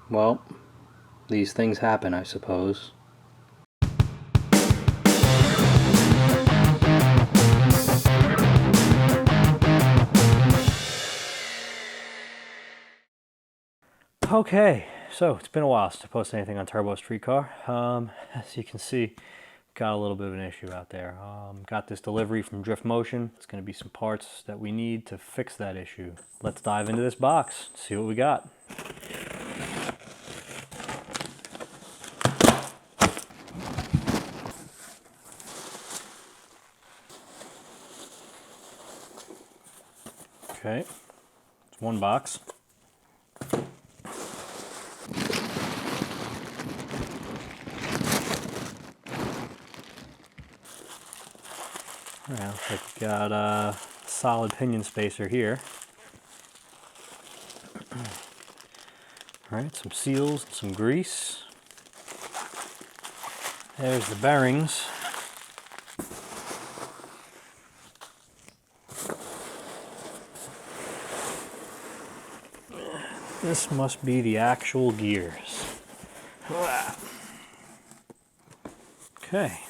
Well, these things happen, I suppose. Okay, so it's been a while since I posted anything on TurboStreetCar. As you can see, got a little bit of an issue out there. Got this delivery from Driftmotion. It's going to be some parts that we need to fix that issue. Let's dive into this box, see what we got. Okay, it's one box. Alright, looks like we got a solid pinion spacer here. Alright, some seals, some grease. There's the bearings. This must be the actual gears. Okay.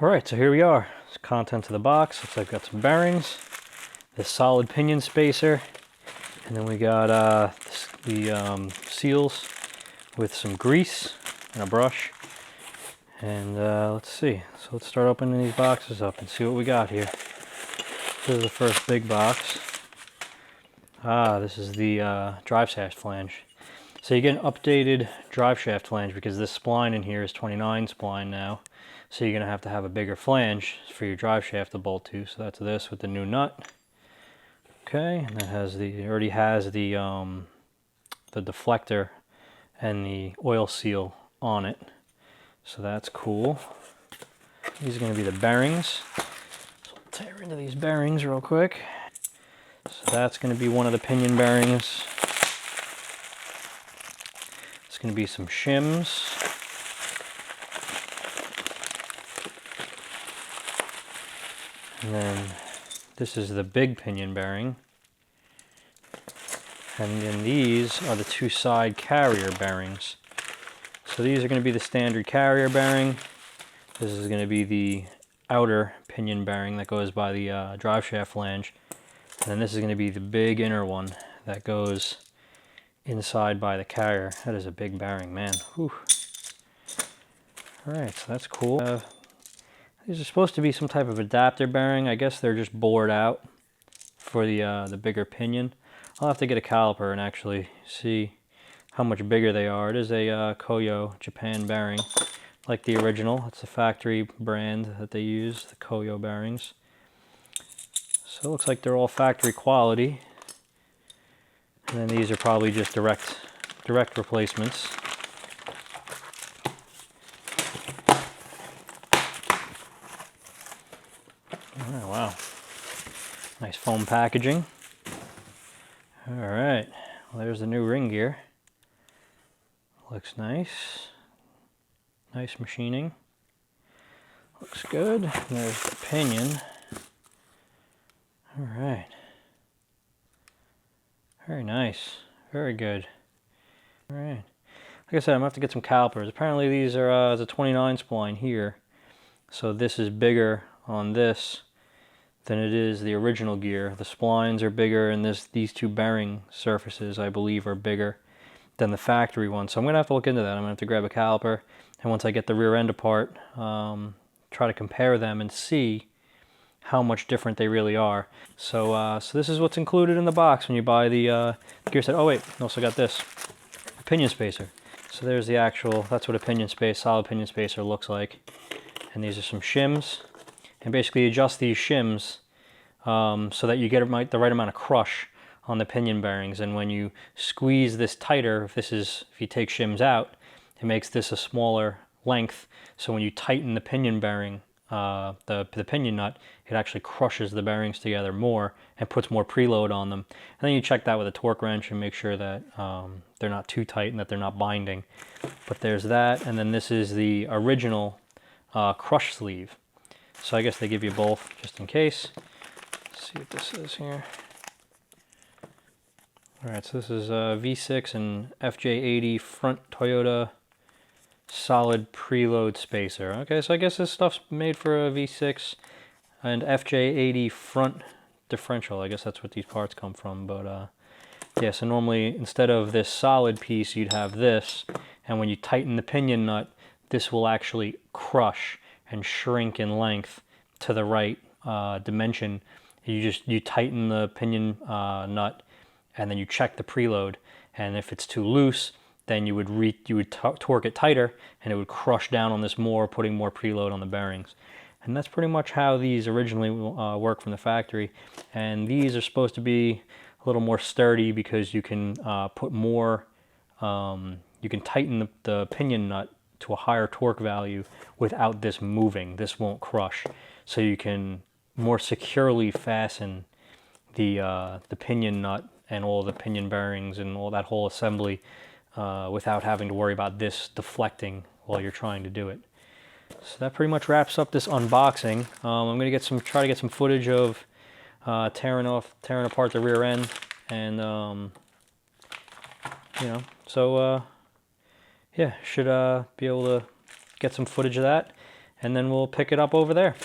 Alright, so here we are. It's contents of the box. Looks like I've got some bearings, this solid pinion spacer, and then we got the seals with some grease and a brush. And let's see. So let's start opening these boxes up and see what we got here. This is the first big box. This is the drive shaft flange. So you get an updated drive shaft flange because this spline in here is 29 spline now. So you're going to have a bigger flange for your drive shaft to bolt to. So that's this with the new nut. Okay, and that has it already has the deflector and the oil seal on it. So that's cool. These are going to be the bearings. So we'll tear into these bearings real quick. So that's going to be one of the pinion bearings. It's going to be some shims. And then this is the big pinion bearing. And then these are the two side carrier bearings. So these are going to be the standard carrier bearing. This is going to be the outer pinion bearing that goes by the drive shaft flange. And then this is going to be the big inner one that goes inside by the carrier. That is a big bearing, man. Whew. Alright, so that's cool. These are supposed to be some type of adapter bearing. I guess they're just bored out for the bigger pinion. I'll have to get a caliper and actually see how much bigger they are. It is a Koyo Japan bearing, like the original. It's a factory brand that they use, the Koyo bearings. So it looks like they're all factory quality. And then these are probably just direct replacements. Oh, wow. Nice foam packaging. Alright, well, there's the new ring gear. Looks nice. Nice machining. Looks good. And there's the pinion. Alright. Very nice. Very good. Alright. Like I said, I'm going to have to get some calipers. Apparently these are it's a 29 spline here. So this is bigger on this than it is the original gear. The splines are bigger, and these two bearing surfaces, I believe, are bigger than the factory one. So I'm going to have to look into that. I'm going to have to grab a caliper, and once I get the rear end apart, try to compare them and see how much different they really are. So so this is what's included in the box when you buy the gear set. Oh wait, I also got this, a pinion spacer. So there's the actual, that's what a solid pinion spacer looks like. And these are some shims. And basically adjust these shims so that you get the right amount of crush on the pinion bearings. And when you squeeze this tighter, if you take shims out, it makes this a smaller length. So when you tighten the pinion bearing, the pinion nut, it actually crushes the bearings together more and puts more preload on them. And then you check that with a torque wrench and make sure that they're not too tight and that they're not binding. But there's that, and then this is the original crush sleeve. So I guess they give you both just in case. Let's see what this is here. Alright, so this is V6 and FJ80 front Toyota solid preload spacer. Okay, so I guess this stuff's made for a V6 and FJ80 front differential. I guess that's what these parts come from, but yeah, so normally instead of this solid piece, you'd have this, and when you tighten the pinion nut, this will actually crush and shrink in length to the right dimension. You tighten the pinion nut, and then you check the preload, and if it's too loose, then you would torque it tighter, and it would crush down on this more, putting more preload on the bearings. And that's pretty much how these originally work from the factory. And these are supposed to be a little more sturdy because you can put more, you can tighten the pinion nut to a higher torque value without this moving. This won't crush. So you can more securely fasten the pinion nut and all the pinion bearings and all that whole assembly without having to worry about this deflecting while you're trying to do it. So that pretty much wraps up this unboxing. I'm gonna try to get some footage of tearing apart the rear end, and you know, so yeah, should be able to get some footage of that, and then we'll pick it up over there.